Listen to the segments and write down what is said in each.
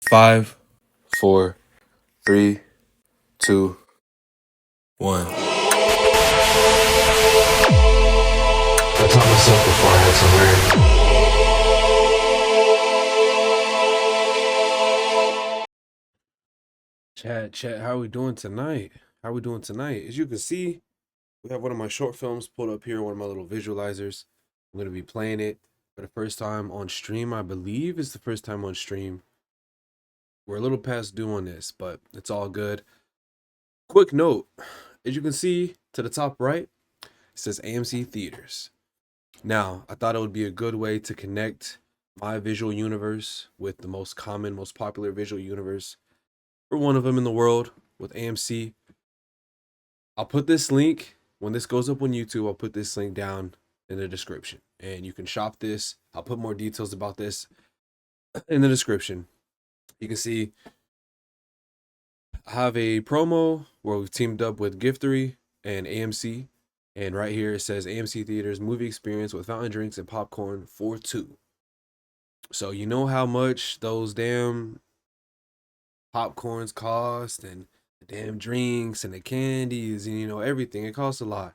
Five, four, three, two, one. I taught myself before I had to learn. Chat, how we doing tonight? As you can see, we have one of my short films pulled up here, one of my little visualizers. I'm going to be playing it for the first time on stream. I believe it's the first time on stream. We're a little past due on this, but it's all good. Quick note, as you can see to the top right, it says AMC Theaters. Now, I thought it would be a good way to connect my visual universe with the most common, most popular visual universe, or one of them in the world, with AMC. I'll put this link, when this goes up on YouTube, I'll put this link down in the description, and you can shop this. I'll put more details about this in the description. You can see I have a promo where we've teamed up with Giftory and AMC, and right here it says AMC Theaters movie experience with fountain drinks and popcorn for two. So you know how much those damn popcorns cost, and the damn drinks and the candies, and everything. It costs a lot.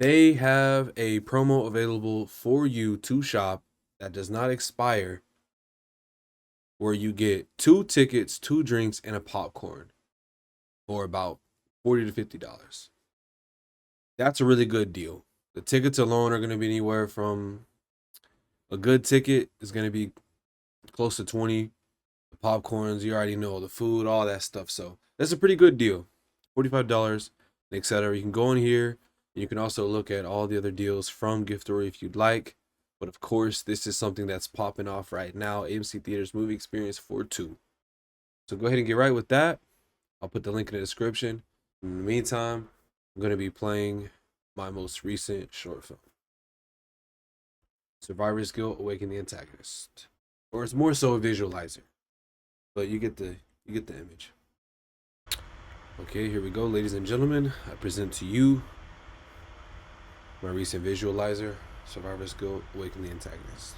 They have a promo available for you to shop that does not expire, where you get 2 tickets, 2 drinks, and a popcorn for about $40 to $50. That's a really good deal. The tickets alone are going to be anywhere from, a good ticket is going to be close to 20. The popcorns, you already know, the food, all that stuff. So that's a pretty good deal. $45, etc. You can go in here. You can also look at all the other deals from Giftory if you'd like. But of course, this is something that's popping off right now. AMC Theaters movie experience for two. So go ahead and get right with that. I'll put the link in the description. In the meantime, I'm going to be playing my most recent short film, Survivor's Guilt: Awaken the Antagonist. Or it's more so a visualizer, but you get the image. Okay, here we go, ladies and gentlemen. I present to you my recent visualizer, Survivor's Guilt: Awaken the Antagonist.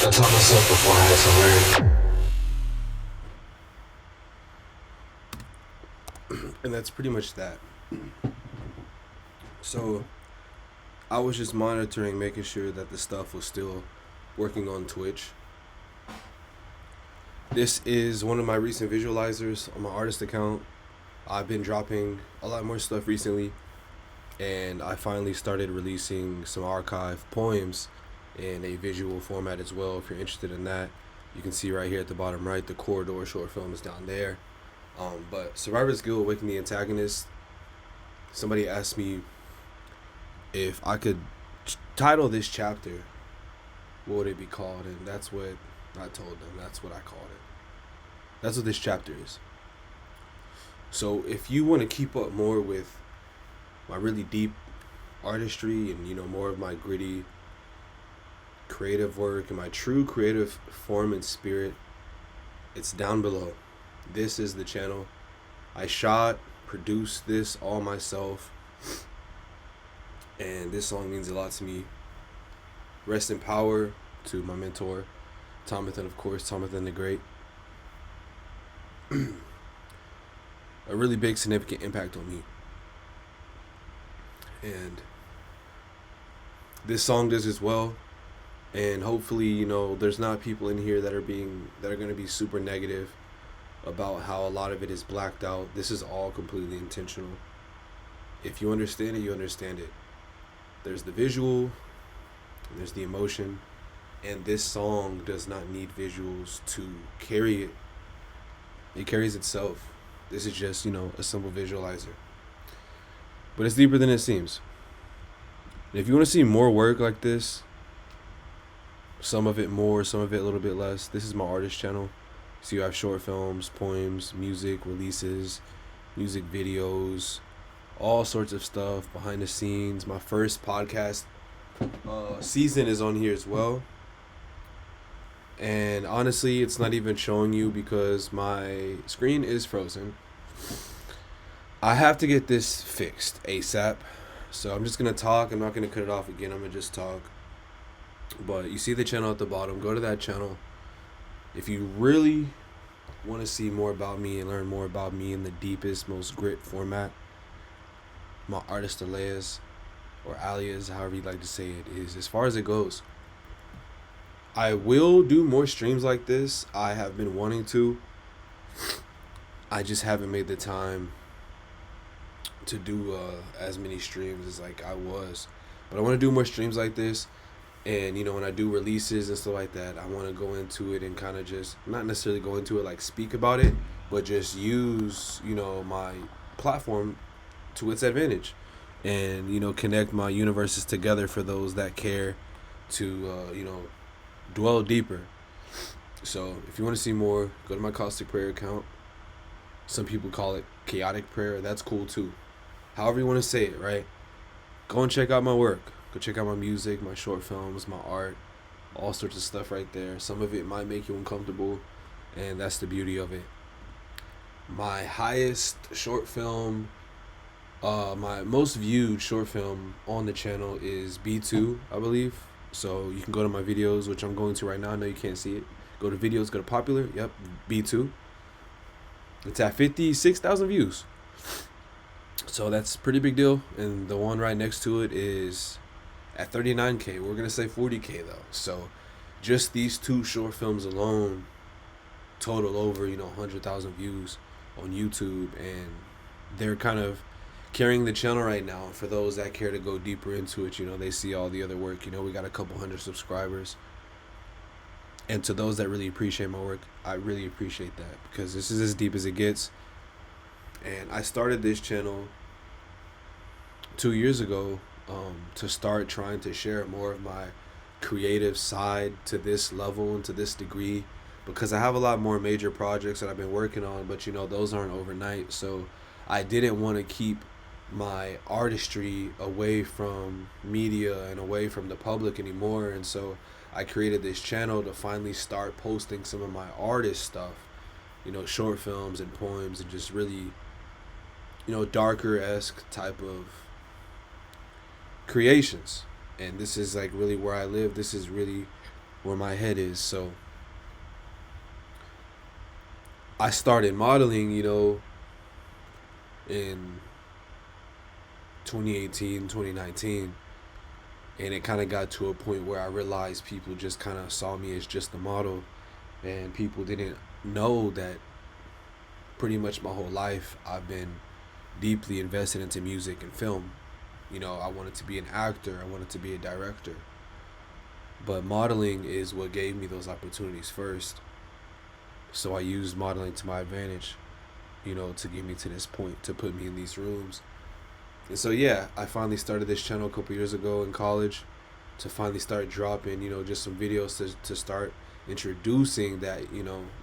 I taught myself before I had to learn. And that's pretty much that. So I was just monitoring, making sure that the stuff was still working on Twitch. This is one of my recent visualizers on my artist account. I've been dropping a lot more stuff recently, and I finally started releasing some archive poems in a visual format as well. If you're interested in that, you can see right here at the bottom right, the corridor short film is down there. But Survivor's Guild Awaken the Antagonist, somebody asked me if I could title this chapter, what would it be called? And that's what I told them. That's what I called it. That's what this chapter is. So if you want to keep up more with my really deep artistry and, you know, more of my gritty creative work and my true creative form and spirit, it's down below. This is the channel. I shot, produced this all myself, and this song means a lot to me. Rest in power to my mentor, Thomathan, of course, Thomathan the Great. A really big, significant impact on me. And this song does as well. And hopefully, you know, there's not people in here that are going to be super negative about how a lot of it is blacked out. This is all completely intentional. If you understand it, you understand it. There's the visual, there's the emotion, and this song does not need visuals to carry it. It carries itself. This is just, you know, a simple visualizer. But it's deeper than it seems. And if you want to see more work like this, some of it more, some of it a little bit less, this is my artist channel. So you have short films, poems, music, releases, music videos, all sorts of stuff, behind the scenes. My first podcast season is on here as well. And honestly, it's not even showing you because my screen is frozen. I have to get this fixed ASAP. So I'm just going to talk. I'm not going to cut it off again. I'm going to just talk. But you see the channel at the bottom. Go to that channel. If you really want to see more about me and learn more about me in the deepest, most grit format, my artist alias, or alias, however you like to say it, is as far as it goes. I will do more streams like this. I have been wanting to. I just haven't made the time to do as many streams as like I was. But I want to do more streams like this. And, you know, when I do releases and stuff like that, I want to go into it and kind of just, not necessarily go into it like speak about it, but just use, you know, my platform to its advantage. And, you know, connect my universes together for those that care to, you know, dwell deeper. So if you want to see more, go to my Caustic Prayer account. Some people call it Chaotic Prayer. That's cool too. However you want to say it, right? Go and check out my work. Go check out my music, my short films, my art, all sorts of stuff right there. Some of it might make you uncomfortable, and that's the beauty of it. My highest short film, my most viewed short film on the channel is B2, I believe. So you can go to my videos, which I'm going to right now. I know you can't see it. Go to videos, go to popular. Yep, B2. It's at 56,000 views. So that's a pretty big deal. And the one right next to it is at 39K. We're going to say 40K though. So just these two short films alone total over, you know, 100,000 views on YouTube. And they're kind of carrying the channel right now. For those that care to go deeper into it, you know, they see all the other work. You know, we got a couple hundred subscribers. And to those that really appreciate my work, I really appreciate that, because this is as deep as it gets. And I started this channel 2 years ago to start trying to share more of my creative side to this level and to this degree, because I have a lot more major projects that I've been working on, but you know, those aren't overnight. So I didn't want to keep my artistry away from media and away from the public anymore. And so I created this channel to finally start posting some of my artist stuff, you know, short films and poems and just really, you know, darker-esque type of creations. And this is like really where I live. This is really where my head is. So I started modeling, in 2018, 2019. And it kind of got to a point where I realized people just kind of saw me as just a model, and people didn't know that pretty much my whole life I've been deeply invested into music and film. I wanted to be an actor, I wanted to be a director. But modeling is what gave me those opportunities first. So I used modeling to my advantage, to get me to this point, to put me in these rooms. And so, yeah, I finally started this channel a couple years ago in college to finally start dropping, just some videos to start introducing that,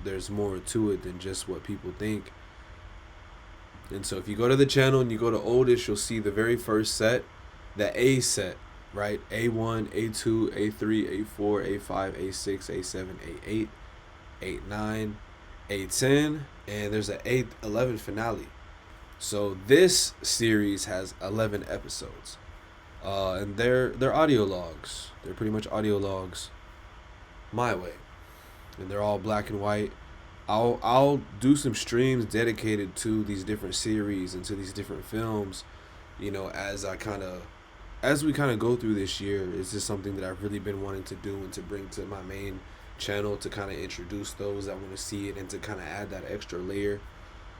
there's more to it than just what people think. And so if you go to the channel and you go to oldest, you'll see the very first set, the A set, right? A1, A2, A3, A4, A5, A6, A7, A8, A9, A10, and there's an A11 finale. So this series has 11 episodes, and they're audio logs. They're pretty much audio logs, my way, and they're all black and white. I'll do some streams dedicated to these different series and to these different films, as we kind of go through this year. It's just something that I've really been wanting to do and to bring to my main channel, to kind of introduce those that want to see it and to kind of add that extra layer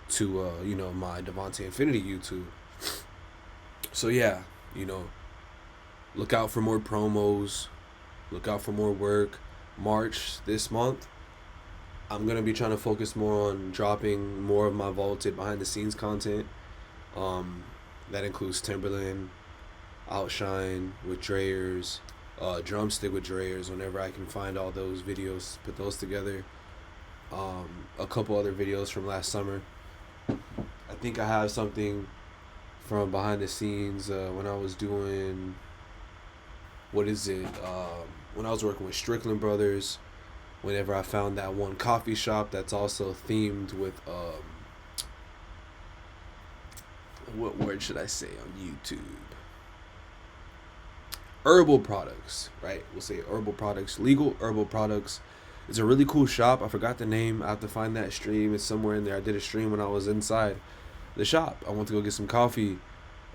to my Devonte Infinity YouTube. So yeah, look out for more promos, look out for more work. March this month, I'm gonna be trying to focus more on dropping more of my vaulted behind the scenes content. That includes Timberland, Outshine with Dreyers, Drumstick with Dreyers. Whenever I can find all those videos, put those together. A couple other videos from last summer. I think I have something from behind the scenes when I was doing, what is it? When I was working with Strickland Brothers. Whenever I found that one coffee shop that's also themed with what word should I say on YouTube? Herbal products, right? We'll say herbal products, legal herbal products. It's a really cool shop. I forgot the name. I have to find that stream. It's somewhere in there. I did a stream when I was inside the shop. I went to go get some coffee,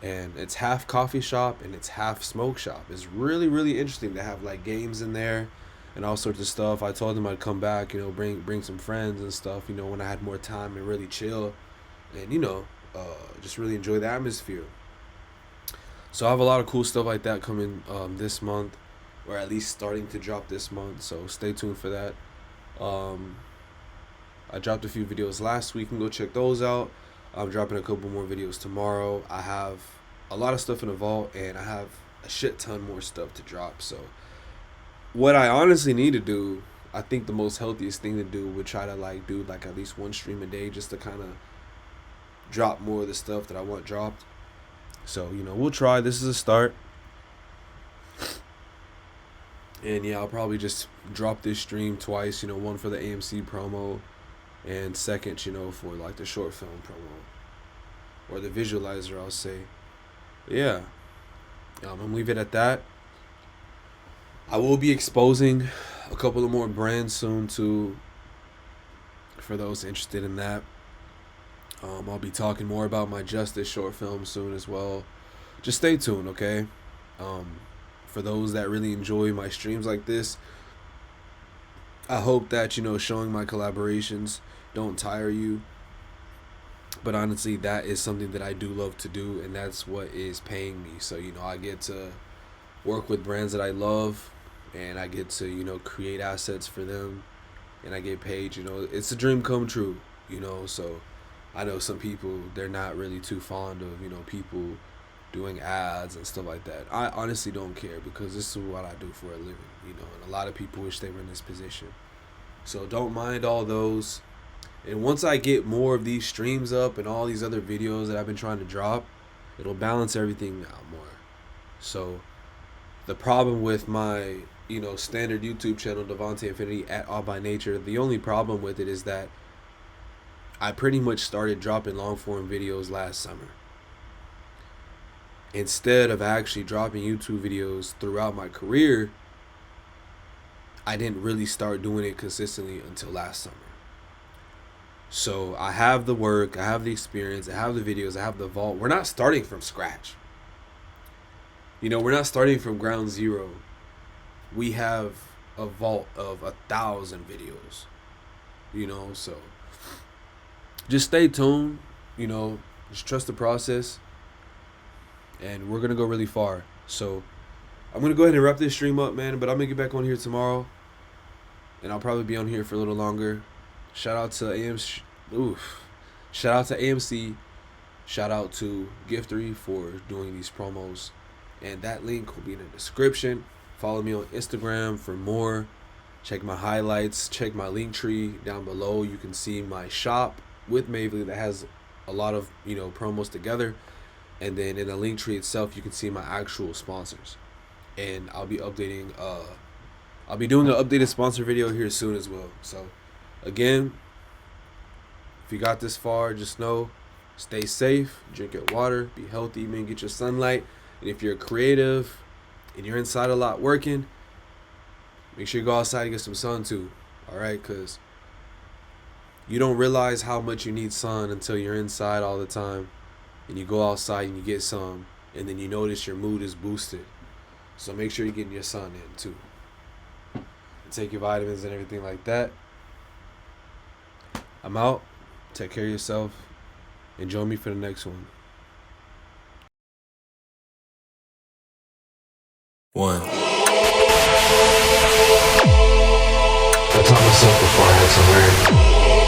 and it's half coffee shop and it's half smoke shop. It's really, really interesting to have like games in there and all sorts of stuff. I told them I'd come back, bring some friends and stuff, when I had more time and really chill and, just really enjoy the atmosphere. So I have a lot of cool stuff like that coming this month, or at least starting to drop this month. So stay tuned for that. I dropped a few videos last week, and go check those out. I'm dropping a couple more videos tomorrow. I have a lot of stuff in the vault, and I have a shit ton more stuff to drop. So what I honestly need to do, I think the most healthiest thing to do would try to do at least one stream a day, just to kind of drop more of the stuff that I want dropped. So we'll try. This is a start. And yeah, I'll probably just drop this stream twice, one for the AMC promo, and second, for the short film promo, or the visualizer, I'll say. Yeah, I'm gonna leave it at that. I will be exposing a couple of more brands soon too, for those interested in that. I'll be talking more about my Justice short film soon as well. Just stay tuned, okay? For those that really enjoy my streams like this, I hope that, showing my collaborations don't tire you. But honestly, that is something that I do love to do, and that's what is paying me. So, I get to work with brands that I love, and I get to, create assets for them, and I get paid. It's a dream come true, so I know some people, they're not really too fond of, people doing ads and stuff like that. I honestly don't care, because this is what I do for a living, and a lot of people wish they were in this position. So don't mind all those. And once I get more of these streams up and all these other videos that I've been trying to drop, it'll balance everything out more. So the problem with my, standard YouTube channel, Devonte Infinity at All by Nature, the only problem with it is that I pretty much started dropping long form videos last summer, instead of actually dropping YouTube videos throughout my career. I didn't really start doing it consistently until last summer. So I have the work, I have the experience, I have the videos, I have the vault. We're not starting from scratch. You know, we're not starting from ground zero. We have a vault of 1,000 videos. You know, so just stay tuned. You know, just trust the process, and we're gonna go really far. So I'm gonna go ahead and wrap this stream up, man. But I'm gonna get back on here tomorrow, and I'll probably be on here for a little longer. Shout out to AMC. Shout out to AMC. Shout out to Giftory for doing these promos. And that link will be in the description. Follow me on Instagram for more. Check my highlights. Check my link tree down below. You can see my shop with Mavely that has a lot of, you know, promos together. And then in the link tree itself, you can see my actual sponsors. And I'll be updating. I'll be doing an updated sponsor video here soon as well. So, again, if you got this far, just know, stay safe, drink your water, be healthy, man, get your sunlight. And if you're creative and you're inside a lot working, make sure you go outside and get some sun too. All right, because you don't realize how much you need sun until you're inside all the time. And you go outside and you get some, and then you notice your mood is boosted. So make sure you're getting your sun in too. And take your vitamins and everything like that. I'm out. Take care of yourself. And join me for the next one. I taught myself before I had to learn.